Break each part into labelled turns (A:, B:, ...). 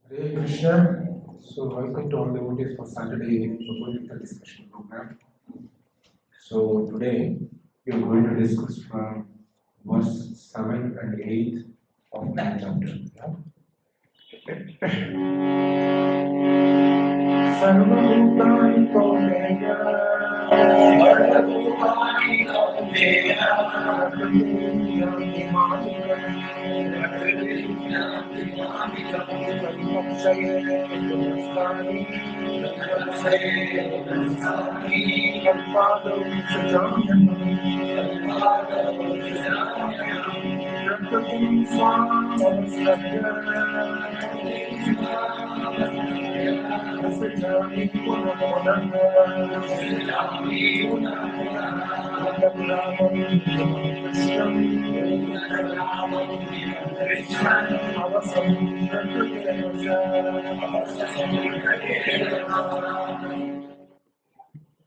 A: Hare Krishna. So, welcome to all the devotees for Saturday Bhagavad Gita discussion program. So, today we are going to discuss from verse 7 and 8 of that chapter. Sarvabhutani Kauneya Sarvabhutani Kauneya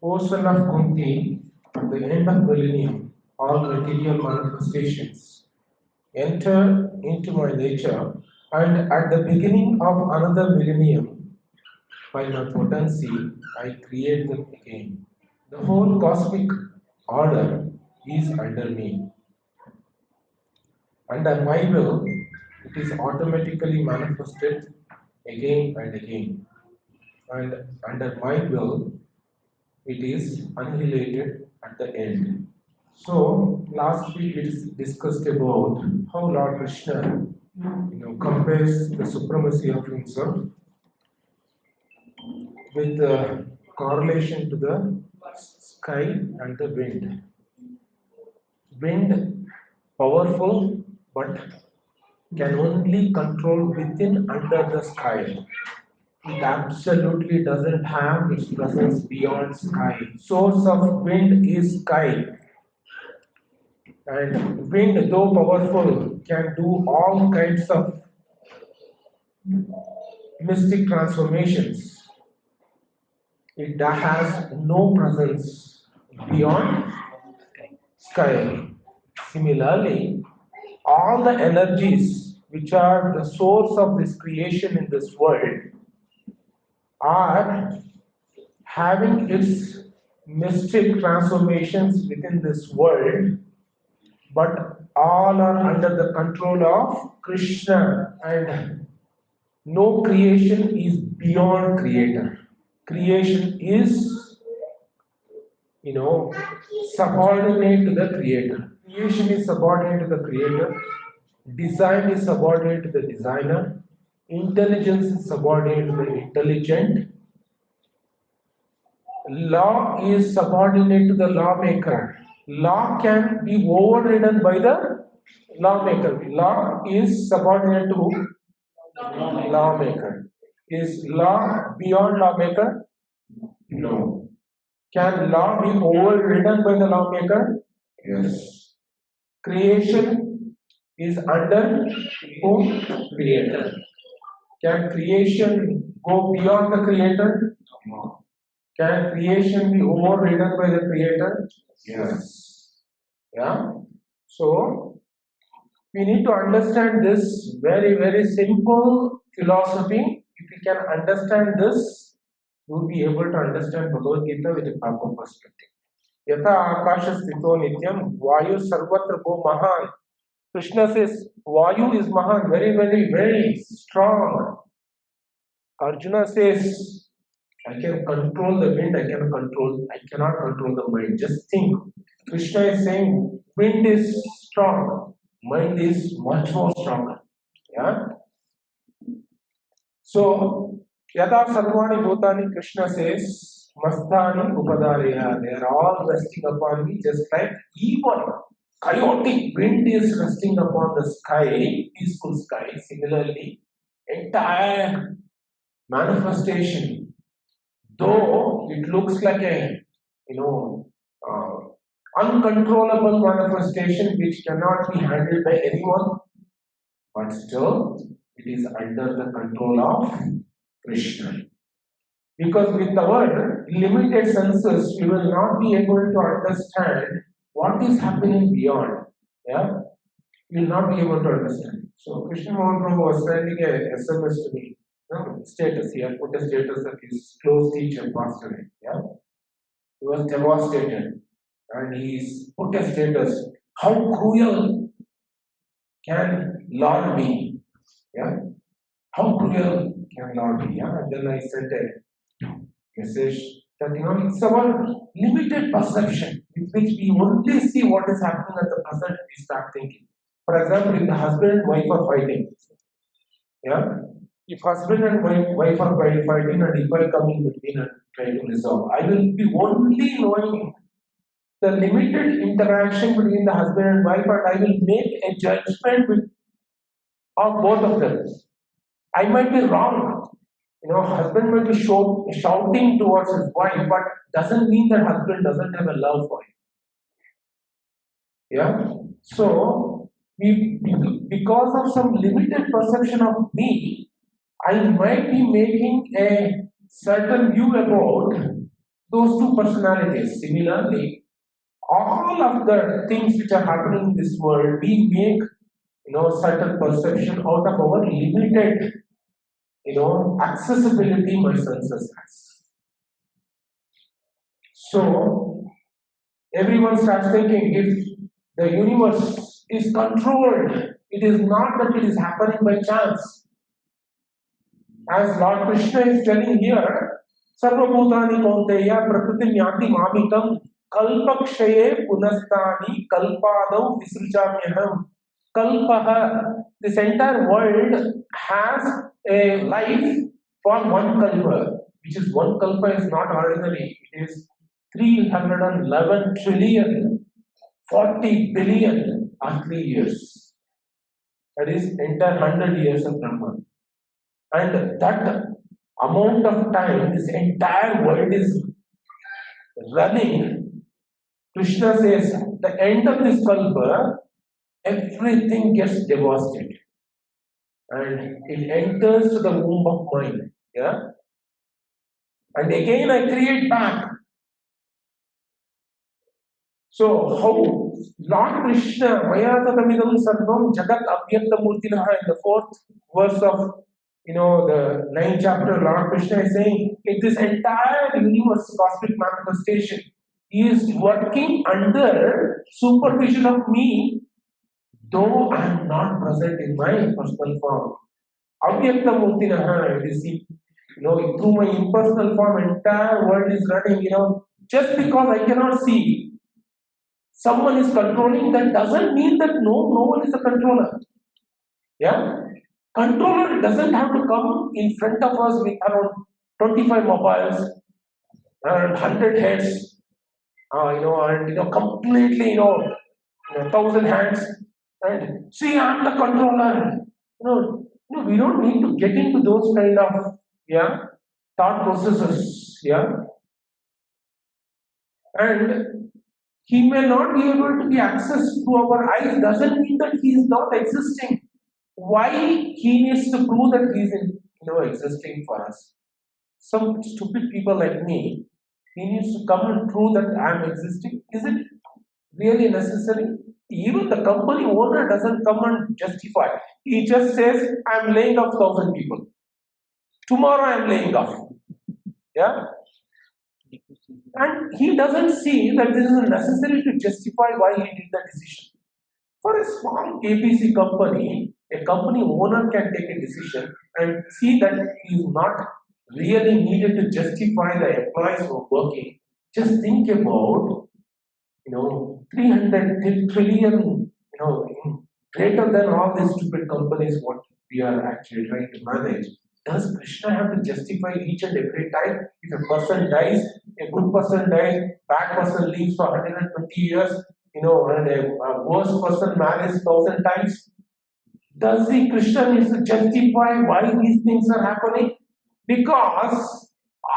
A: O son of Kunti, at the end of millennium, all material manifestations enter into my nature, and at the beginning of another millennium, by my potency, I create them again. The whole cosmic order is under me. Under my will, it is automatically manifested again and again. And under my will, it is annihilated at the end. So last week we discussed about how Lord Krishna, compares the supremacy of himself with the correlation to the sky and the wind. Wind powerful, but can only control within under the sky. It absolutely doesn't have its presence beyond sky. Source of wind is sky. And wind, though powerful, can do all kinds of mystic transformations. It has no presence beyond sky. Similarly, all the energies which are the source of this creation in this world are having its mystic transformations within this world, but all are under the control of Krishna, and no creation is beyond creator. Creation is, subordinate to the creator. Creation is subordinate to the creator. Design is subordinate to the designer. Intelligence is subordinate to the intelligent. Law is subordinate to the lawmaker. Law can be overridden by the lawmaker. Law is subordinate to lawmaker. Is law beyond lawmaker? No. Can law be overridden by the lawmaker? Yes. Creation is under whom? Creator. Can creation go beyond the creator? No. Can creation be overridden by the creator? Yes. Yeah. So we need to understand this very, very simple philosophy. If we can understand this, we will be able to understand Bhagavad Gita with a proper perspective. Yata akasha sthito nityam vayu sarvatra go mahan. Krishna says vayu is mahan, very, very, very strong. Arjuna says, I can control the wind, I cannot control the mind. Just think. Krishna is saying wind is strong, mind is much more stronger. Yeah. So Yada Sarvani Bhutani, Krishna says, Mastani Upadariya, they are all resting upon me, just like even chaotic wind is resting upon the sky, peaceful sky. Similarly, entire manifestation, though it looks like a uncontrollable manifestation which cannot be handled by anyone, but still it is under the control of Krishna. Because with our limited senses, we will not be able to understand what is happening beyond. Yeah, we will not be able to understand. So Krishna Mohan Prabhu was sending a SMS to me. status. He had put a status that his close teacher passed away. Yeah, he was devastated, and he's put a status. How cruel can Lord be? Yeah, how cruel can Lord be? Yeah, and then I sent a message that it's our limited perception with which we only see what is happening at the present. We start thinking. For example, if the husband and wife are fighting, yeah, if husband and wife are fighting, and if I come in between and try to resolve, I will be only knowing the limited interaction between the husband and wife, and I will make a judgment of both of them. I might be wrong. Husband might be shouting towards his wife, but doesn't mean that husband doesn't have a love for him. Yeah. So, because of some limited perception of me, I might be making a certain view about those two personalities. Similarly, all of the things which are happening in this world, we make certain perception out of our limited accessibility my senses has. So everyone starts thinking, if the universe is controlled, it is not that it is happening by chance. As Lord Krishna is telling here, Sarvabhutani Kaunteya Prakriti Nyati Mamitam Kalpakshaye Punastani Kalpadau Visruchamyaham. Kalpaha, this entire world has a life for one kalpa, which is one kalpa is not ordinary. It is 311 trillion, 40 billion earthly years. That is entire 100 years of Brahma. And that amount of time, this entire world is running. Krishna says, the end of this kalpa, everything gets devastated. And it enters to the womb of mind. Yeah? And again I create back. So how Lord Krishna, Mayatatamidam Sarvam Jagat Abhyakta Murtinaha, in the 4th verse of the 9th chapter, Lord Krishna is saying, in this entire universe, cosmic manifestation, he is working under supervision of me, though I am not present in my personal form. Avyakta Murtinaha, it is through my impersonal form, entire world is running, just because I cannot see, someone is controlling, that doesn't mean that no one is a controller. Yeah? Controller doesn't have to come in front of us with around 25 mobiles and 100 heads, and completely, 1,000 hands, and see, I'm the controller. We don't need to get into those kind of thought processes. Yeah, and he may not be able to be accessed through our eyes. Doesn't mean that he is not existing. Why he needs to prove that he is existing for us? Some stupid people like me, he needs to come and prove that I am existing. Is it really necessary? Even the company owner doesn't come and justify. He just says, I am laying off 1,000 people. Tomorrow I am laying off. Yeah? And he doesn't see that this is necessary to justify why he did the decision. For a small ABC company, a company owner can take a decision and see that he is not really needed to justify the employees who are working. Just think about 300 trillion, greater than all these stupid companies what we are actually trying to manage. Does Krishna have to justify each and every time? If a person dies, a good person dies, bad person lives for 120 years, and a worse person marries 1,000 times. Does the Krishna needs to justify why these things are happening? Because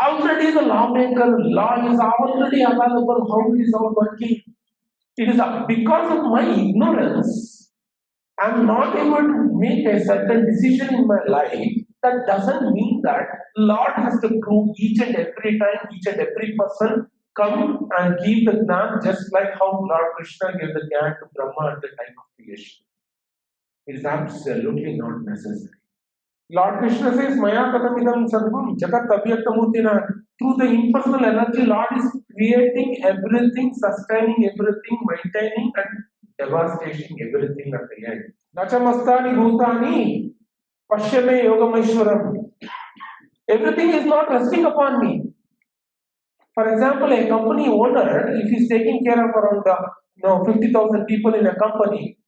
A: already the lawmaker, law is already available, how it is all working. It is because of my ignorance, I am not able to make a certain decision in my life. That doesn't mean that Lord has to prove each and every time, each and every person come and give the Gnan, just like how Lord Krishna gave the Gnan to Brahma at the time of creation. It is absolutely not necessary. Lord Krishna says, Maya Katamidam Sarvam Jagat Abhyaktamurtina. Through the impersonal energy, Lord is creating everything, sustaining everything, maintaining and devastating everything at the end. Nachamastani Bhutani Pashyame Yogameshwaram. Everything is not resting upon me. For example, a company owner, if he's taking care of around 50,000 people in a company,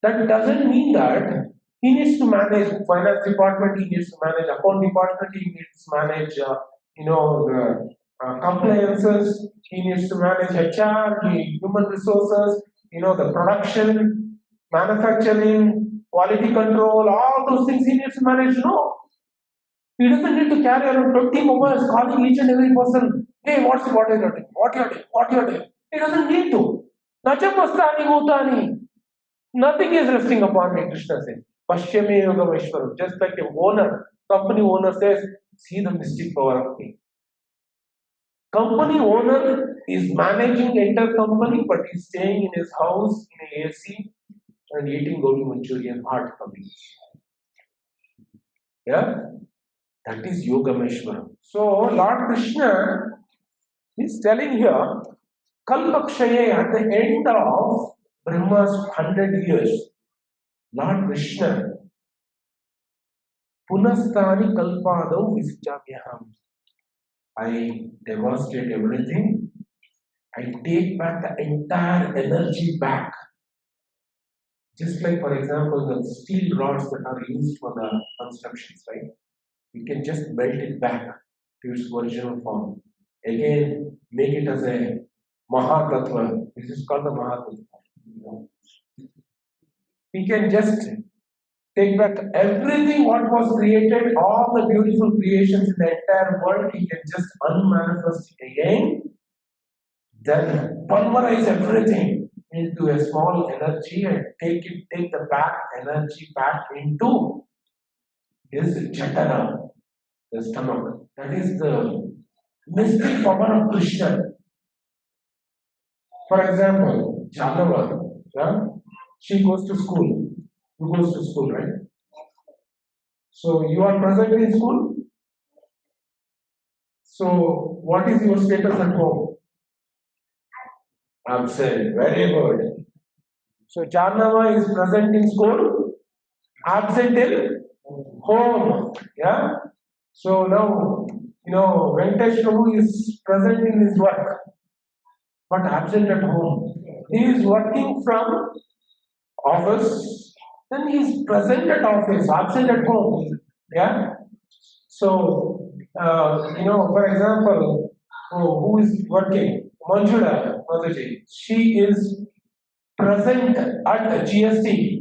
A: that doesn't mean that he needs to manage finance department, he needs to manage account department, he needs to manage the compliances, he needs to manage HR, human resources, the production, manufacturing, quality control, all those things he needs to manage. No, he doesn't need to carry around 20 mobiles calling each and every person. Hey, what are you doing? What you are doing? What you are doing? He doesn't need to. Nachamastani bhutani. Nothing is resting upon me, Krishna says. Pashyame yogameshwaram. Just like a owner, company owner says, see the mystic power of me. Company owner is managing the entire company, but he's staying in his house in a AC and eating gobi Manchurian hard coming. Yeah? That is Yogameshwaram. So Lord Krishna is telling here, Kalpakshaye, at the end of Brahma's 100 years, Lord Krishna, Punastani Kalpadau Visjamyaham. I devastate everything. I take back the entire energy back. Just like, for example, the steel rods that are used for the constructions, right? You can just melt it back to its original form. Again, make it as a Mahatattva. This is called the Mahatattva. We can just take back everything what was created, all the beautiful creations in the entire world, he can just unmanifest it again, then pulverize everything into a small energy and take the back energy back into his Chandra, the stomach. That is the mystic power of Krishna. For example, Chandra, yeah? She goes to school. Who goes to school, right? So you are present in school. So what is your status at home? Absent. Very good. So Janava is present in school, absent in home. Yeah. So now Venkatesh Prabhu is present in his work, but absent at home. He is working from office, then he is present at office, absent at home. Yeah. So for example, who is working? Manjula Mataji. She is present at GST,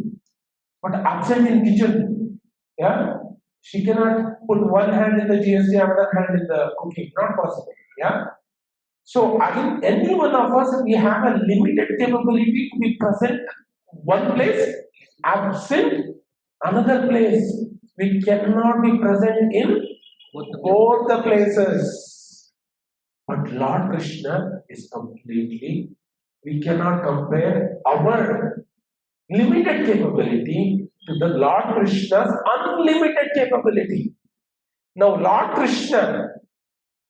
A: but absent in kitchen. Yeah. She cannot put one hand in the GST, another hand in the cooking. Not possible. Yeah. So again, any one of us, we have a limited capability to be present one place, absent another place. We cannot be present in both the places. But Lord Krishna is completely, we cannot compare our limited capability to the Lord Krishna's unlimited capability. Now, Lord Krishna,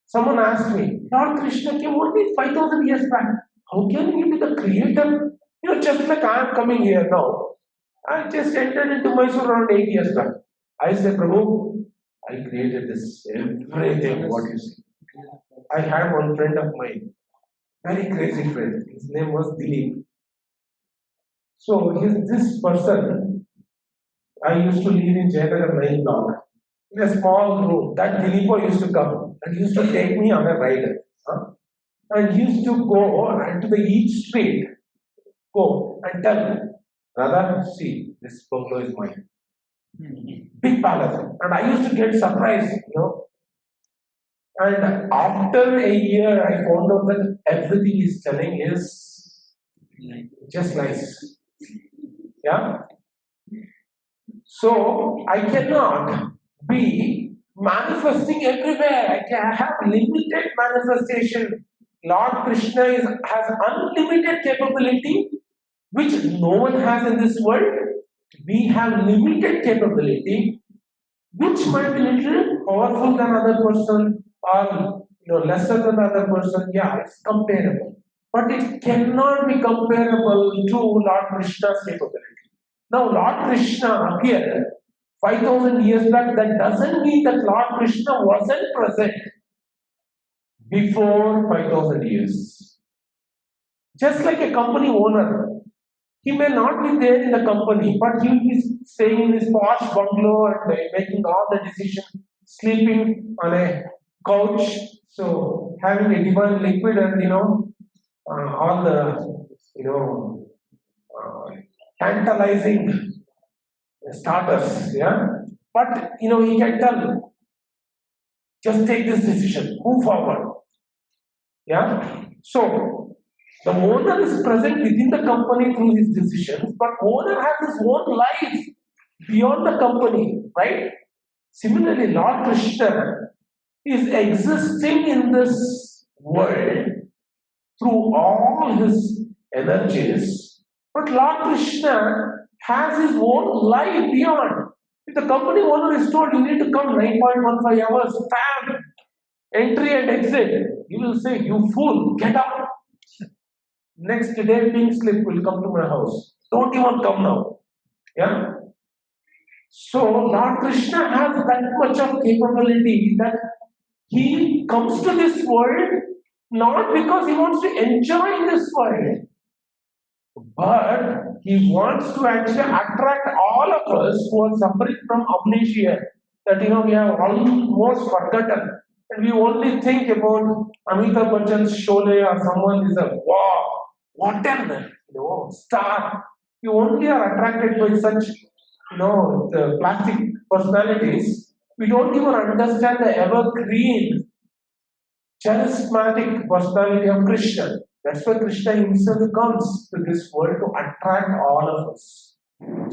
A: someone asked me, Lord Krishna came only 5,000 years back. How can he be the creator? Just like I am coming here now. I just entered into Mysore around 8 years back. I said, Prabhu, I created this, everything, what you see. I had one friend of mine, very crazy friend. His name was Zeal. So, this person, I used to live in Jayanagar 9 block, in a small room. That Dilipo used to come and used to take me on a ride. And he used to go to the each street, go and tell me, Radha, see, this bungalow is mine. Big palace. And I used to get surprised, And after a year, I found out that everything he's telling is just lies. Yeah? So, I cannot be manifesting everywhere. I have limited manifestation. Lord Krishna has unlimited capability, which no one has in this world. We have limited capability. which might be little powerful than other person or lesser than other person. Yeah, it's comparable, but it cannot be comparable to Lord Krishna's capability. Now, Lord Krishna appeared 5,000 years back. That doesn't mean that Lord Krishna wasn't present before 5,000 years. Just like a company owner, he may not be there in the company, but he will be staying in his posh bungalow and making all the decisions, sleeping on a couch, so having a divine liquid and all the uh, tantalizing starters, yeah. But he can tell, just take this decision, move forward, yeah. So the owner is present within the company through his decisions, but owner has his own life beyond the company, right? Similarly, Lord Krishna is existing in this world through all his energies, but Lord Krishna has his own life beyond. If the company owner is told you need to come 9.15 hours, bam, entry and exit, he will say, you fool, get up. Next day, pink slip will come to my house. Don't even come now. Yeah? So, Lord Krishna has that much of capability that he comes to this world not because he wants to enjoy this world, but he wants to actually attract all of us who are suffering from amnesia. That we have almost forgotten. And we only think about Amitabh Bachchan's Sholay or someone is a wow, what an star. You only are attracted by such the plastic personalities. We don't even understand the evergreen, charismatic personality of Krishna. That's why Krishna himself comes to this world to attract all of us.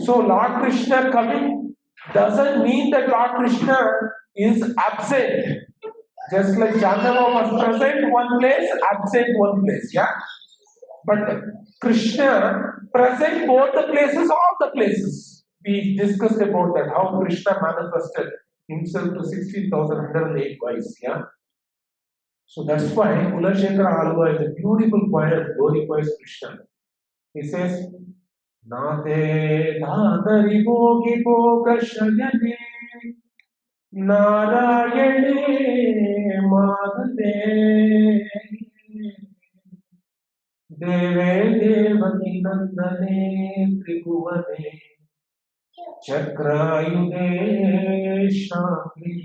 A: So Lord Krishna coming doesn't mean that Lord Krishna is absent. Just like Chandra was present one place, absent one place, yeah? But Krishna present both the places, all the places. We discussed about that, how Krishna manifested himself to 16,108 wives, yeah? So that's why Kulashekara Alva is a beautiful poet that glorifies Krishna. He says, Nate Nadari Bogi Boga Shayane Narayane Madhave Deve Devaki Nandane Tribhuvane Chakrayude Shakri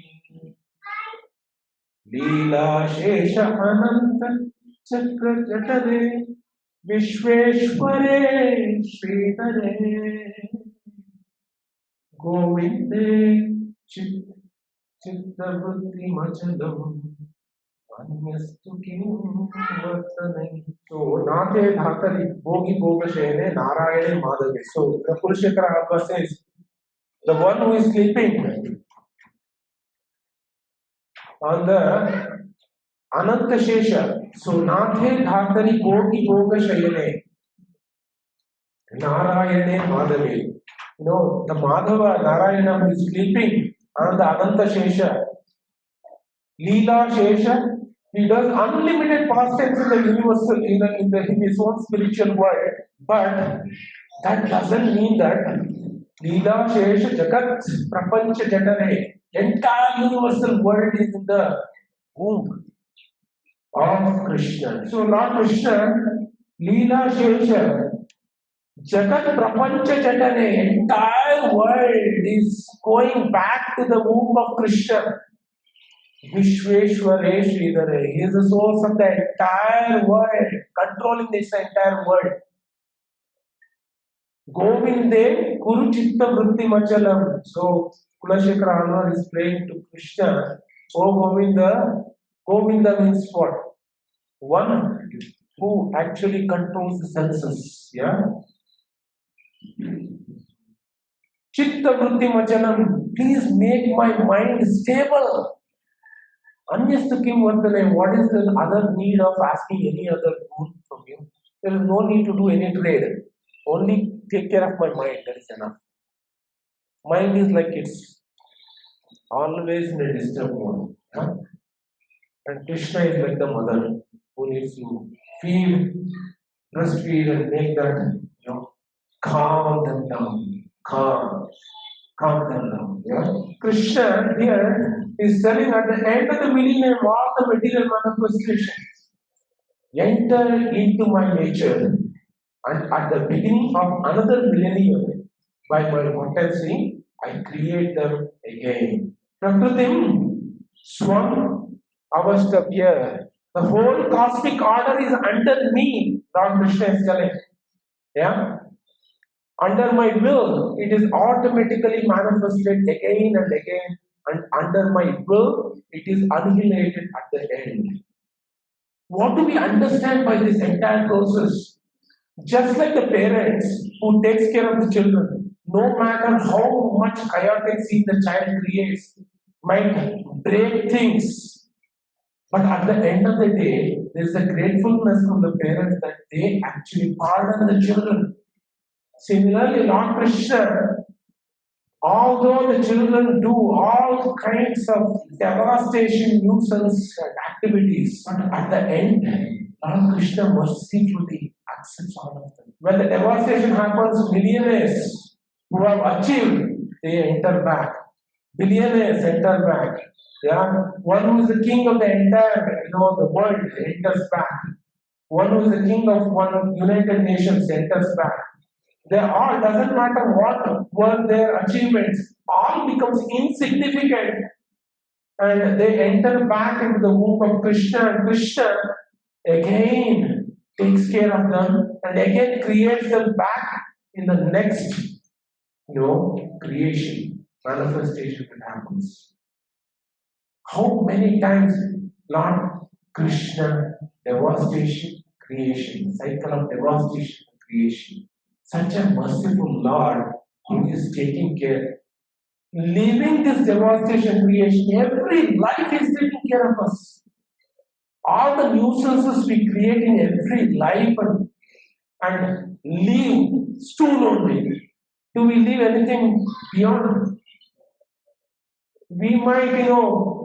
A: Leela Shesha Ananta Chakra Jatare Vishweshware Sridhare Govinde Chittavrutti Machalam Anyastu Kim Vartanai. So, Nate Dhatari Bogi Bogashene Narayane Madhave. So, the Purushakara Abba says, the one who is sleeping on the Ananta Shesha. So, Nathe Dhatari Bogi Bogashayane Narayane Madhave. The Madhava Narayana who is sleeping on the Ananta Shesha, Leela Shesha, he does unlimited pastimes in the universal, in his own spiritual world, but that doesn't mean that Leela Shesha Jagat Prapancha Jatare, entire universal world is in the womb of Krishna. So Lord Krishna, Leela Shesha, Jagat Prapancha Jatane, entire world is going back to the womb of Krishna. Vishweshware Sridhare, he is the source of the entire world, controlling this entire world. Govinde Kuru Chitta Vritti Machalam. So Kulashekara Alvar is praying to Krishna. Oh Govinda, Govinda means what? One who actually controls the senses. Yeah. Chitta Vritti Machanam, please make my mind stable. Anyastu Kim Vardhane, what is the other need of asking any other boon from you? There is no need to do any trade. Only take care of my mind, that is enough. Mind is like it's always in a disturbed mode. Yeah? And Krishna is like the mother who needs to feed, breastfeed, and make that, calm them down. Calm them down. Yeah? Krishna here is telling at the end of the millennium, all the material manifestations enter into my nature, and at the beginning of another millennium, by my potency, I create them again. Prakritim Swam Avastabhya. The whole cosmic order is under me, Lord Krishna is telling. Yeah? Under my will, it is automatically manifested again and again, and under my will, it is annihilated at the end. What do we understand by this entire process? Just like the parents who takes care of the children, no matter how much chaotic scene the child creates, might break things. But at the end of the day, there is a gratefulness from the parents that they actually pardon the children. Similarly, Lord Krishna, although the children do all kinds of devastation, nuisance activities, but at the end, Lord Krishna mercifully accepts all of them. When the devastation happens, millionaires who have achieved, they enter back. Billionaires enter back. Yeah, one who is the king of the entire, the world enters back. One who is the king of one of United Nations enters back. They all, doesn't matter what were their achievements, all becomes insignificant, and they enter back into the womb of Krishna, and Krishna again takes care of them and again creates them back in the next, creation, manifestation that happens. How many times Lord Krishna, devastation, creation, cycle of devastation, creation. Such a merciful Lord who is taking care. Leaving this devastation, creation, every life is taking care of us. All the nuisances we create in every life and leave stool only. Do we leave anything beyond? We might,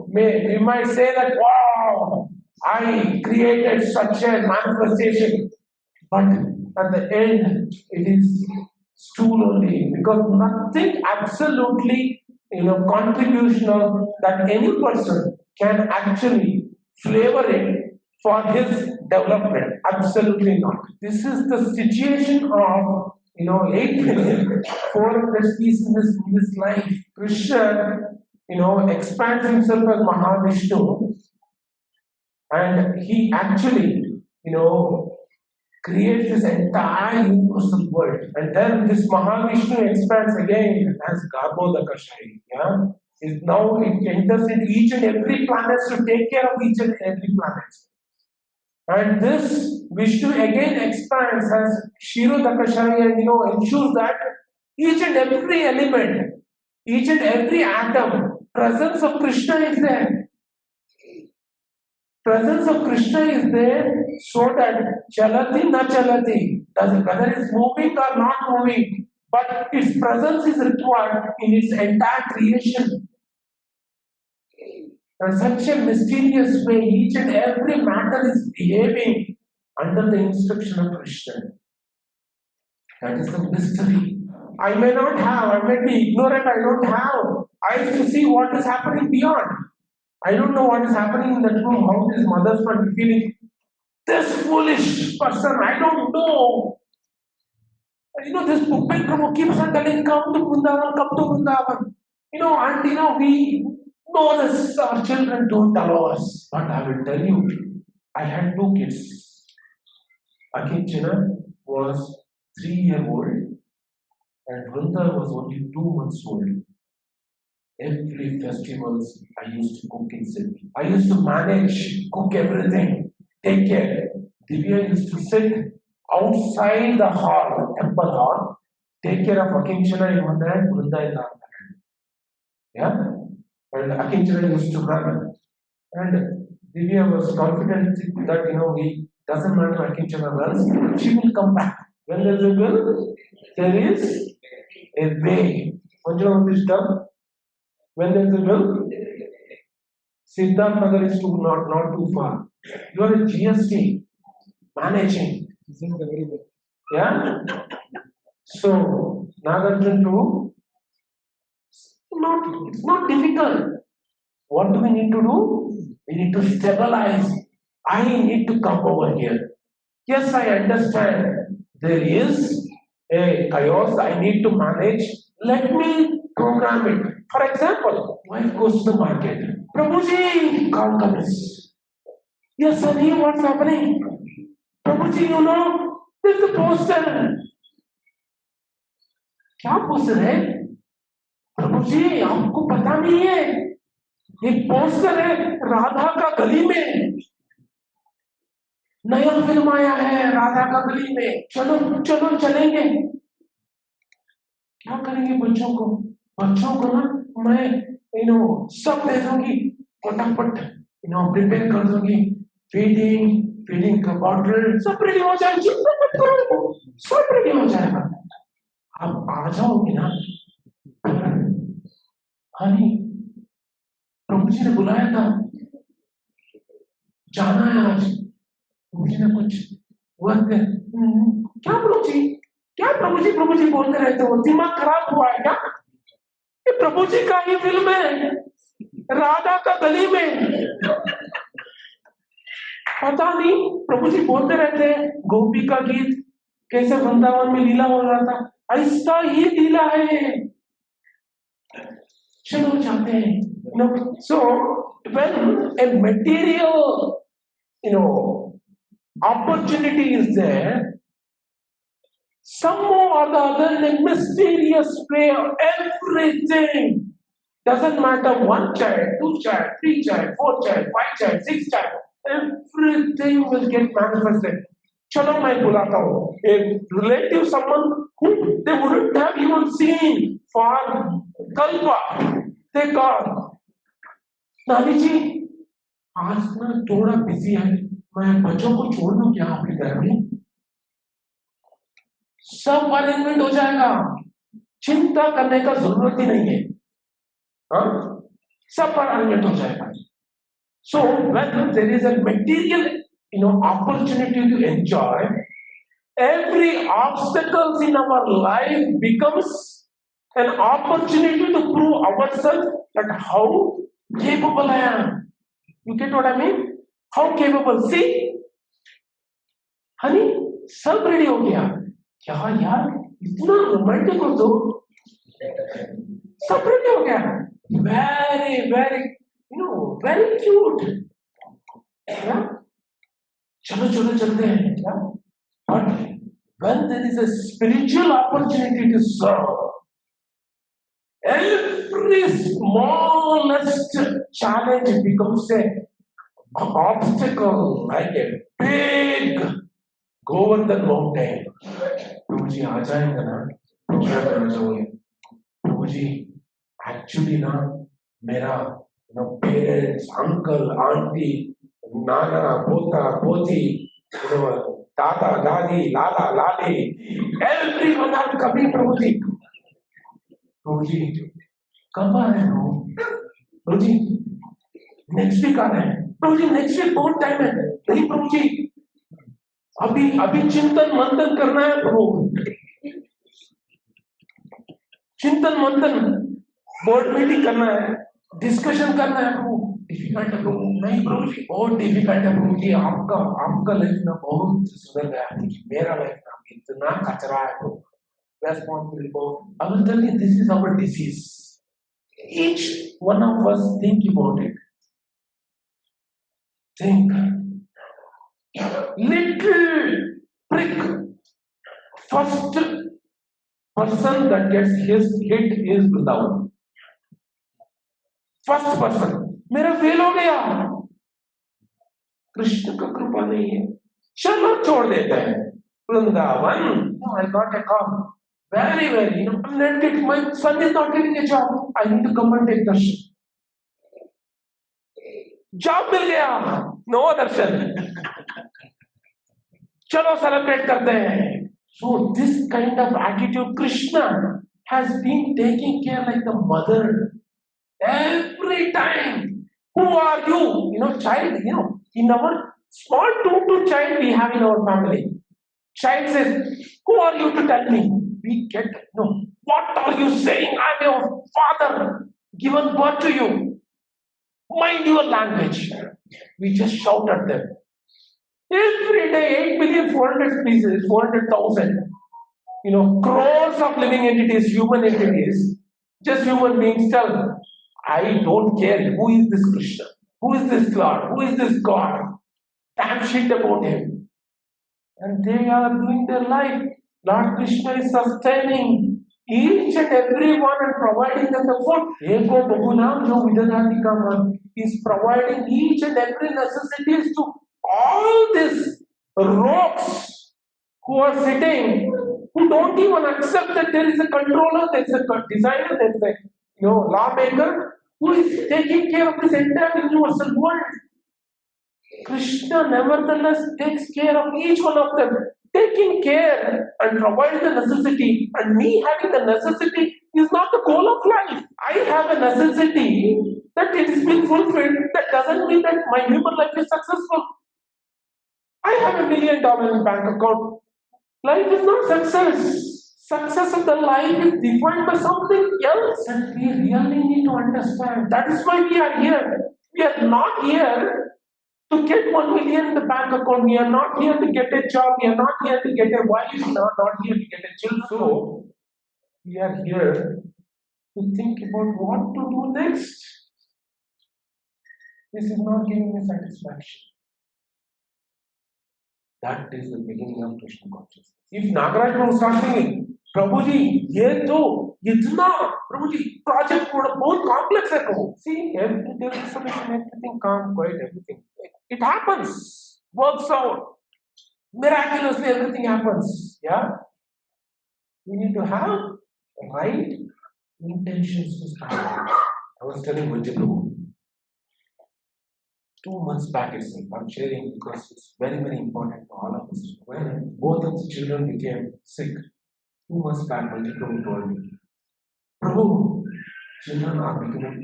A: we might say that, wow, I created such a manifestation. But at the end, it is stool only, because nothing absolutely, contributional that any person can actually flavor it for his development. Absolutely not. This is the situation of 8 billion 400 species in this life. Krishna, expands himself as Mahavishnu, and he actually, creates this entire universal world. And then this Mahavishnu expands again as Garbhodakashai. Yeah? Now it enters into each and every planet to take care of each and every planet. And this Vishnu again expands as Kshirodakashai and ensures that each and every element, each and every atom, presence of Krishna is there. Presence of Krishna is there so that chalati na chalati, whether it's moving or not moving, but its presence is required in its entire creation. In such a mysterious way, each and every matter is behaving under the instruction of Krishna. That is the mystery. I may not have, I may be ignorant, I don't have eyes to see what is happening beyond. I don't know what is happening in that room, how these mothers might be feeling. This foolish person, I don't know. This pulpit Prabhu keeps on telling, come to Vrindavana, come to Vrindavana. We know this, our children don't allow us. But I will tell you, I had 2 kids. Akinchana was 3-year-old and Vrinda was only 2 months old. Every festivals I used to cook in Sydney. I used to manage, cook everything, take care. Divya used to sit outside the hall, temple hall, take care of Akinchana in one hand, Vrinda in the other hand. Yeah? And Akinchana used to run. And Divya was confident that, doesn't matter Akinchana runs, she will come back. When there is a will, there is a way. Manjula, this term? When there is a will, Siddharth Nagar is not too far. You are a GST managing. Yeah. So Nagarjun too. It's not difficult. What do we need to do? We need to stabilize. I need to come over here. Yes, I understand. There is a chaos I need to manage. Let me program it. For example, wife goes to the market. Prabhuji, call comes. Yes, honey, what's happening? Prabhuji, you know, there's a poster. क्या poster है? प्रभुजी आपको पता नहीं है, एक poster है राधा का गली में, नया फिल्म आया है राधा का गली में, चलो चलो चलेंगे। क्या करेंगे बच्चों को ना मैं सब दे दूंगी, फटाफट प्रिपेयर कर दूंगी, फीडिंग का बॉटल सब रेडी हो जाए, सब रेडी हो जाएगा। आप आ जाओगे ना? हनी, प्रभु जी ने बुलाया था, जाना है आज। प्रभु जी ने कुछ वर्क क्या प्रभु जी बोलते रहते हो, दिमाग खराब हुआ है क्या? ये प्रभु जी का ही फिल्म है, राधा का गली में। पता नहीं, प्रभु जी बोलते रहते हैं गोपी का गीत, कैसे वृंदावन में लीला हो रहा था, ऐसा ही लीला है। चलो जाते हैं। So when a material opportunity is there, somehow or the other, in a mysterious way, everything, doesn't matter, 1 child, 2 child, 3 child, 4 child, 5 child, 6 child, everything will get manifested. चलो मैं बुलाता हूँ a relative, someone who they wouldn't have even seen for kalpa. They call, नानी जी आज ना थोड़ा busy है, मैं बच्चों को छोड़ दूं क्या आपके घर में? सब अरेंजमेंट हो जाएगा, चिंता करने का जरूरत ही नहीं है। सब अरेंजमेंट हो जाएगा। So when there is a material opportunity to enjoy, every obstacle in our life becomes an opportunity to prove ourselves that how capable I am. You get what I mean? How capable? See, honey, सब ready हो गया। क्या यार, इतना romantic हो तो, सब ready हो गया। Very, very, very cute. Yeah? चलो चलते हैं क्या? But when there is a spiritual opportunity to serve, every smallest challenge becomes an obstacle, like a big Govardhan mountain. प्रभु जी आ जाएंगे ना, क्या करना चाहोगे? प्रभु जी एक्चुअली ना मेरा पेरेंट्स, अंकल, आंटी, नाना, पोता, पोती, दादा, दादी, लाला, लाली, everyone are coming. प्रभु जी कब आ रहे हो? प्रभु जी नेक्स्ट वीक आ रहे हैं। प्रभु जी नेक्स्ट वीक बहुत टाइम है। नहीं प्रभु जी, अभी चिंतन मंथन करना है प्रभु, चिंतन मंथन, बोर्ड मीटिंग करना है, डिस्कशन करना है प्रभु। डिफिकल्ट है प्रभु। नहीं प्रभु जी बहुत डिफिकल्ट है प्रभु जी, आपका लाइफ ना बहुत सुधर गया है, मेरा लाइफ ना इतना कचरा है प्रभु। Responsible. I will tell you, this is our disease. Each one of us think about it. Think. Little prick. First person that gets hit is Vrindavana. First person. मेरा फेल हो गया, कृष्ण का कृपा नहीं है, चलो छोड़ देते हैं Vrindavan. I got a call. Very, very, I'm not getting, my son is not getting a job. I need to come and take darshan. Job मिल गया, no darshan. चलो celebrate करते हैं। So this kind of attitude, Krishna has been taking care like the mother Every time. Who are you? Child, in our small 2 child we have in our family. Child says, who are you to tell me? We get, no. What are you saying? I'm your father, given birth to you. Mind your language. We just shout at them. Every day, 8,400,000 species, 400,000, crores of living entities, human entities, just human beings tell, I don't care who is this Krishna, who is this Lord, who is this God, damn shit about him. And they are doing their life. Lord Krishna is sustaining each and every one and providing them the food. Eko Bahunam Jo Vidadhatikam is providing each and every necessities to all these rocks who are sitting, who don't even accept that there is a controller, there is a designer, there is a lawmaker who is taking care of this entire universal world. Krishna nevertheless takes care of each one of them, taking care and providing the necessity. And me having the necessity is not the goal of life. I have a necessity that it is being fulfilled. That doesn't mean that my human life is successful. I have $1 million in bank account. Life is not success. Success of the life is defined by something else, and we really need to understand. That is why we are here. We are not here to get 1 million in the bank account. We are not here to get a job. We are not here to get a wife. We are not here to get a child. So we are here to think about what to do next. This is not giving me satisfaction. That is the beginning of Krishna consciousness. If Nagaraj Prabhu starts singing, Prabhuji, ye to, itna, Prabhuji, project both complex hai Prabhu. See, there is solution, everything calm, quiet, everything. It happens, works out. Miraculously, everything happens. Yeah? We need to have right intentions to start. I was telling Vijay Prabhu. 2 months back itself, I'm sharing because it's very, very important to all of us. When both of the children became sick, 2 months back, Vijay Prabhu told me, Prabhu, children are becoming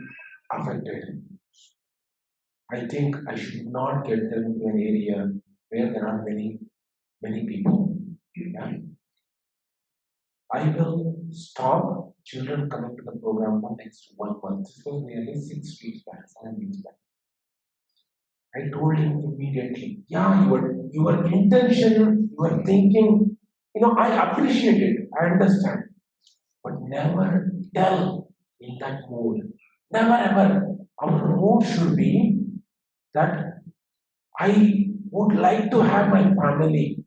A: affected. I think I should not get them to an area where there are many people. Yeah? I will stop children coming to the program for next 1 month. This was nearly 6 weeks back, 7 weeks back. I told him immediately, yeah, your intention, your thinking, I appreciate it, I understand. But never tell in that mood. Never ever. Our mood should be that I would like to have my family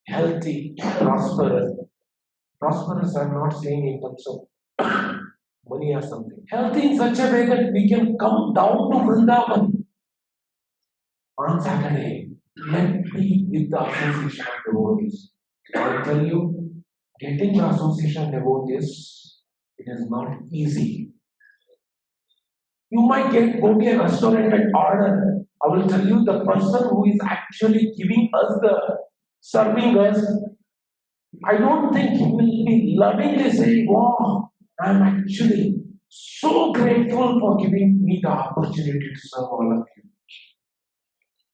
A: healthy, prosperous. Prosperous, I'm not saying in terms of money or something. Healthy in such a way that we can come down to Vrindavana on Saturday. Let me with the association of devotees. I tell you, getting the association of devotees, it is not easy. You might go to a restaurant and order. I will tell you, the person who is actually giving us serving us, I don't think he will be lovingly saying, wow, I'm actually so grateful for giving me the opportunity to serve all of you.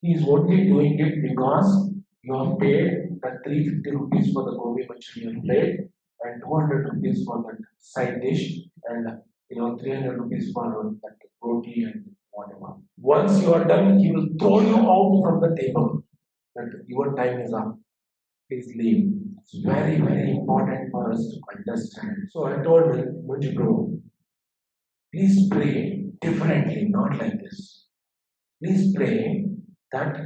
A: He is only doing it because you have paid the 350 rupees for the gobi manchurian plate and 200 rupees for that side dish and 300 rupees for that roti and whatever. Once you are done, he will throw you out from the table. That your time is up. Please leave. It's very, very important for us to understand. So I told him, Bro, please pray differently, not like this. Please pray that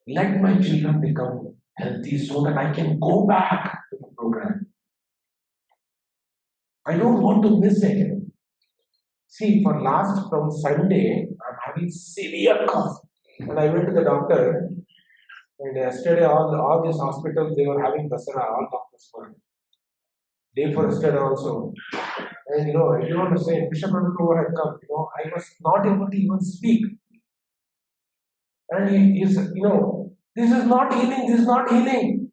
A: let my children become healthy so that I can go back to the program. I don't want to miss it. See, from Sunday, I'm having severe cough. And I went to the doctor, and yesterday all these hospitals, they were having Dasara, all doctors were. Day for yesterday also. And I don't want to say, Bishop Prabhu had come, I was not able to even speak. And he said, this is not healing, this is not healing.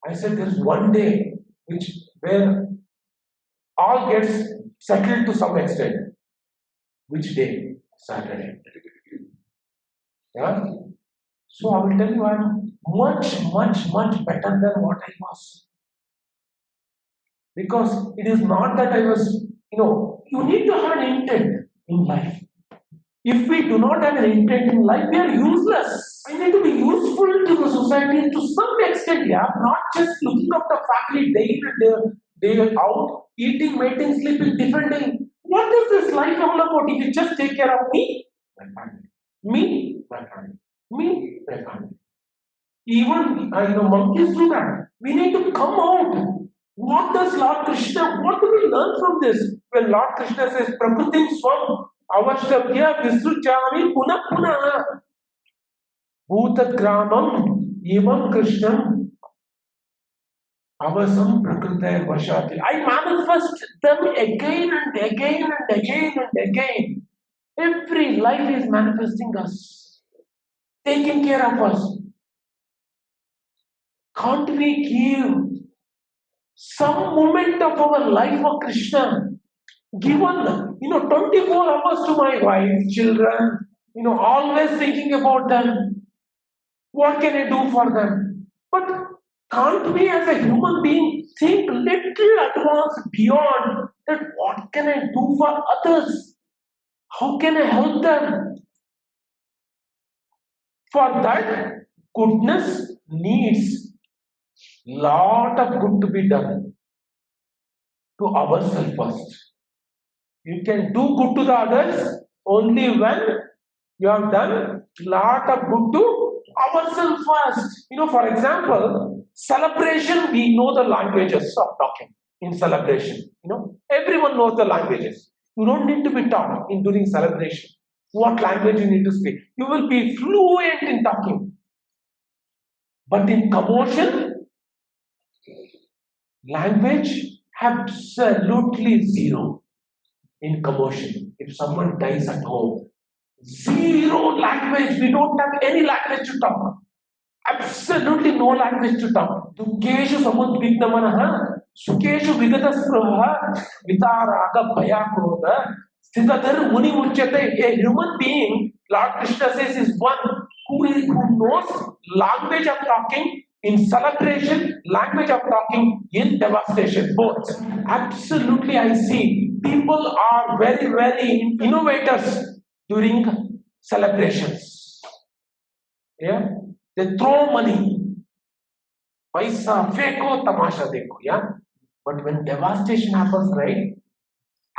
A: I said, there's one day where all gets settled to some extent. Which day? Saturday. Yeah? So I will tell you, I'm much, much, much better than what I was. Because it is not that I was, you need to have an intent in life. If we do not have an intent in life, we are useless. I need to be useful to the society to some extent, yeah. Not just looking after family day in day out, eating, mating, sleeping, defending. What is this life all about if you just take care of me, my family? Me, my family. Me, my family. Even monkeys do that. We need to come out. What does Lord Krishna, what do we learn from this? When Lord Krishna says, Prakriti Swam, Avashtavya Visruchami Puna Puna Bhutat Gramam Evam Krishnam Avasam Prakriti Vashati. I manifest them again and again and again and again. Every life is manifesting us, taking care of us. Can't we give some moment of our life for Krishna? Given, 24 hours to my wife, children, always thinking about them. What can I do for them? But can't we as a human being think little advanced beyond that? What can I do for others? How can I help them? For that, goodness needs lot of good to be done to ourselves first. You can do good to the others only when you have done lot of good to ourselves first. For example, celebration, we know the languages of talking in celebration. Everyone knows the languages. You don't need to be taught in during celebration what language you need to speak. You will be fluent in talking. But in commotion, language absolutely zero. In commotion, if someone dies at home, zero language, we don't have any language to talk. Absolutely no language to talk. Dukeshu samudvignamanaha, sukeshu vigataspruha, vitaraga bhaya krodha, sthitadhar muni muchyate. A human being, Lord Krishna says, is one who knows language of talking in celebration, language of talking in devastation, both. Absolutely, I see. People are very, very innovators during celebrations. Yeah, they throw money, paisa, feko, tamasha dekho. Yeah, but when devastation happens, right?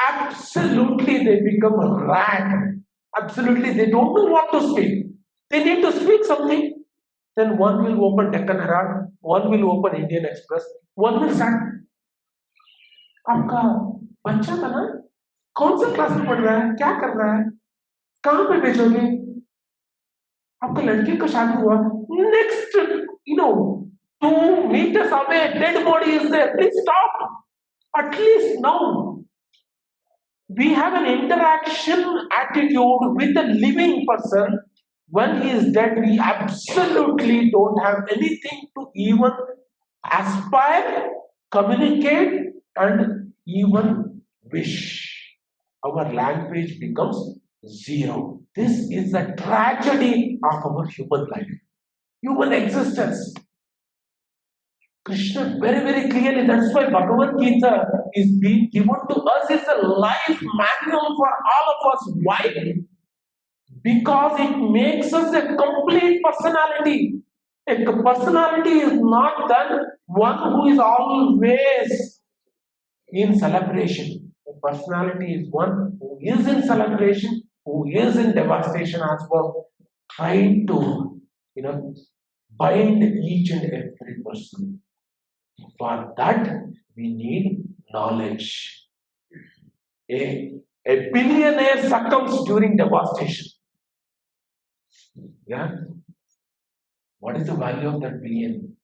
A: Absolutely, they become a rat. Absolutely, they don't know what to speak. They need to speak something. Then one will open Deccan Herald, one will open Indian Express, one will start. आपका बच्चा था ना, कौन सा class में पढ़ रहा है, क्या कर रहा है, कहाँ पे भेजोगे, आपका लड़की का शादी हुआ, next, 2 meters away, dead body is there, please stop. At least now, we have an interaction attitude with a living person. When he is dead, we absolutely don't have anything to even aspire, communicate, and even wish. Our language becomes zero. This is a tragedy of our human life, human existence. Krishna very, very clearly, that's why Bhagavad Gita is being given to us as a life manual for all of us. Why? Because it makes us a complete personality. A personality is not that one who is always in celebration. A personality is one who is in celebration, who is in devastation as well, trying to, bind each and every person. For that, we need knowledge. A billionaire succumbs during devastation. Yeah? What is the value of that billion?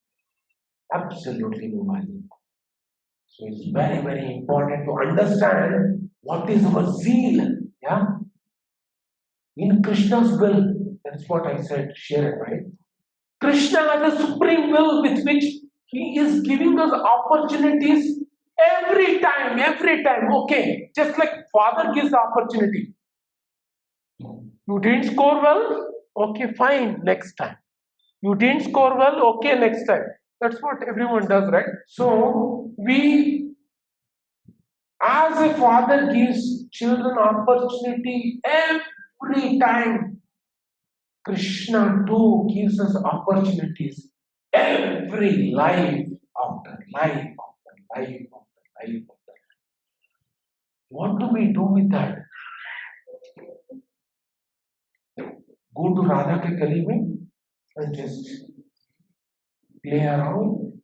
A: Absolutely no value. So it's very, very important to understand what is our zeal. Yeah? In Krishna's will. That's what I said, share it, right? Krishna has a supreme will with which he is giving us opportunities every time. Okay, just like Father gives the opportunity. You didn't score well? Okay, fine, next time. You didn't score well? Okay, next time. That's what everyone does, right? So, as a father gives children opportunity every time, Krishna too gives us opportunities every life after life after life after life after life. What do we do with that? Go to Radha ke gali mein and just play around.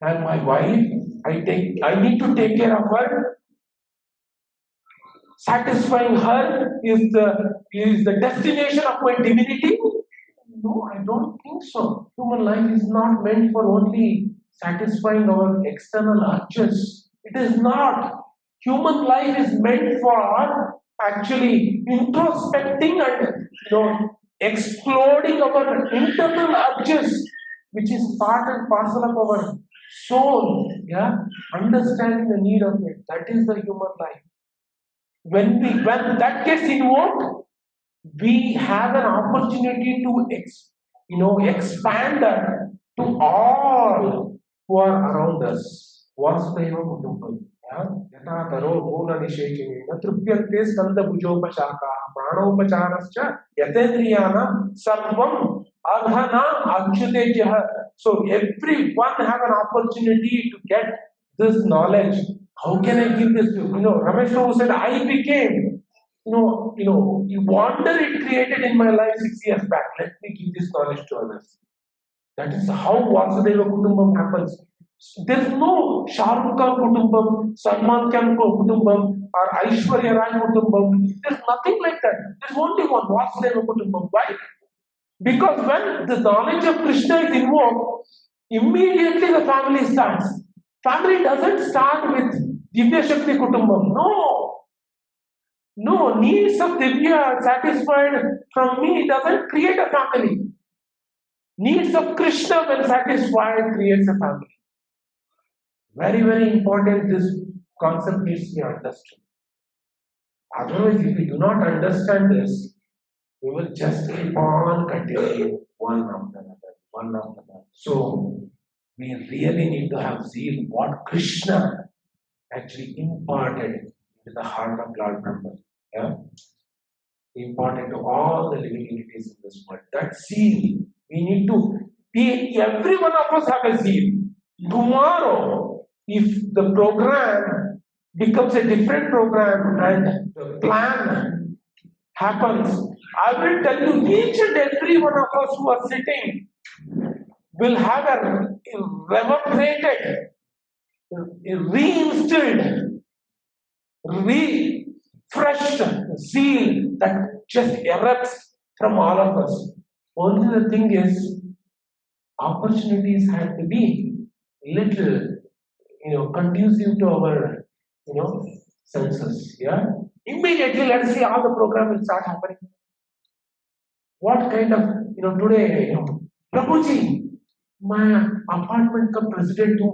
A: And my wife, I need to take care of her. Satisfying her is the destination of my divinity. No, I don't think so. Human life is not meant for only satisfying our external urges. It is not. Human life is meant for actually introspecting and exploding our internal urges, which is part and parcel of our soul. Yeah, understanding the need of it. That is the human life. When that gets invoked, we have an opportunity to expand that to all who are around us. Vasudhaiva Kutumbam. Yata taro mula nishekina trupyante skanda bhujopachaka pranopacharascha yatendriyana sarvam arhana achyutejah. So everyone have an opportunity to get this knowledge. How can I give this to you? Ramesh Prabhu said, I became wonder it created in my life 6 years back. Let me give this knowledge to others. That is how Vasudeva Kutumbam happens. There is no Shah Rukh Khan Kutumbam, Salman Khan Kutumbam, or Aishwarya Rai Kutumbam. There is nothing like that. There is only one Vasudeva Kutumbam. Why? Because when the knowledge of Krishna is invoked, immediately the family starts. Family doesn't start with Divya Shakti Kutumbam. No. No, needs of Divya satisfied from me doesn't create a family. Needs of Krishna, when satisfied, creates a family. Very, very important. This concept needs to be understood. Otherwise, if we do not understand this, we will just keep on continuing one after another, one after another. So, we really need to have zeal, what Krishna actually imparted into the heart of Lord Brahma. Yeah? Important to all the living entities in this world. That zeal, we need to be, every one of us have a zeal. Tomorrow, if the program becomes a different program and the plan happens, I will tell you, each and every one of us who are sitting will have a reverberated, reinstilled, refreshed zeal that just erupts from all of us. Only the thing is, opportunities have to be little, conducive to our, senses. Yeah. Immediately, let's see how the program will start happening. What kind of, today, Prabhuji, मैं apartment का president हूँ,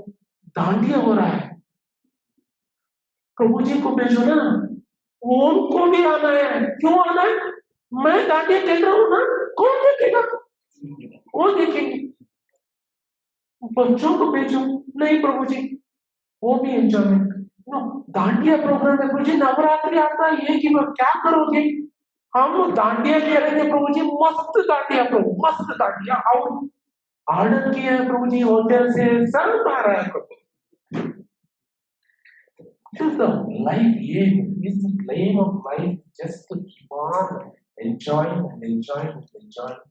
A: दांडिया हो रहा है, प्रभु जी को भेजो ना, उनको भी आना है, क्यों आना है? मैं दांडिया खेल रहा हूँ ना, कौन देखेगा? वो देखेंगे। बच्चों को भेजो, नहीं प्रभु जी, वो भी एंजॉयमेंट। दांडिया प्रोग्राम है प्रभु जी, नवरात्रि आता है, ये कि क्या करोगे? हम दांडिया कह रहे थे प्रभु जी, मस्त दांडिया प्रभु, मस्त दांडिया, और ऑर्डर किया है प्रभु जी होटल से, सब आ रहा है प्रभु। This is the life aim. This is the aim of life, just to keep on enjoying and enjoying and enjoying.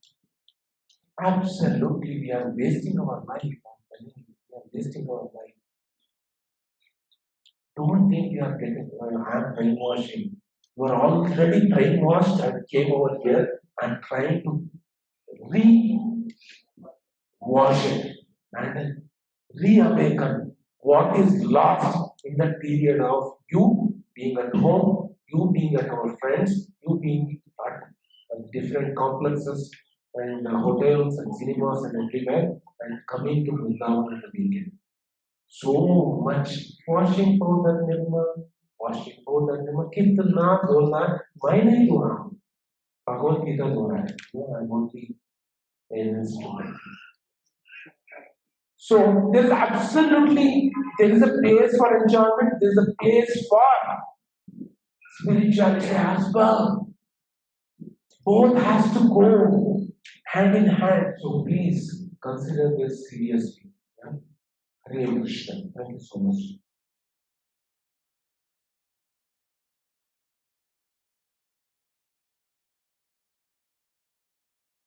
A: Absolutely, we are wasting our life. We are wasting our life. Don't think you are getting, I am brainwashing. You are already brainwashed and came over here and trying to re-wash it and reawaken what is lost in that period of you being at home, you being at our friends, you being at different complexes and hotels and cinemas and everywhere, and coming to Vrindavana in the weekend. So much washing powder, washing powder, kirtana, dolna, मैं नहीं धो रहा हूँ, Bhagavad Gita दोहरा है. I want the parents to get. So there is a place for enjoyment. There is a place for spirituality as well. Both has to go hand in hand. So please consider this seriously. Yeah? Hare Krishna. Thank you so much.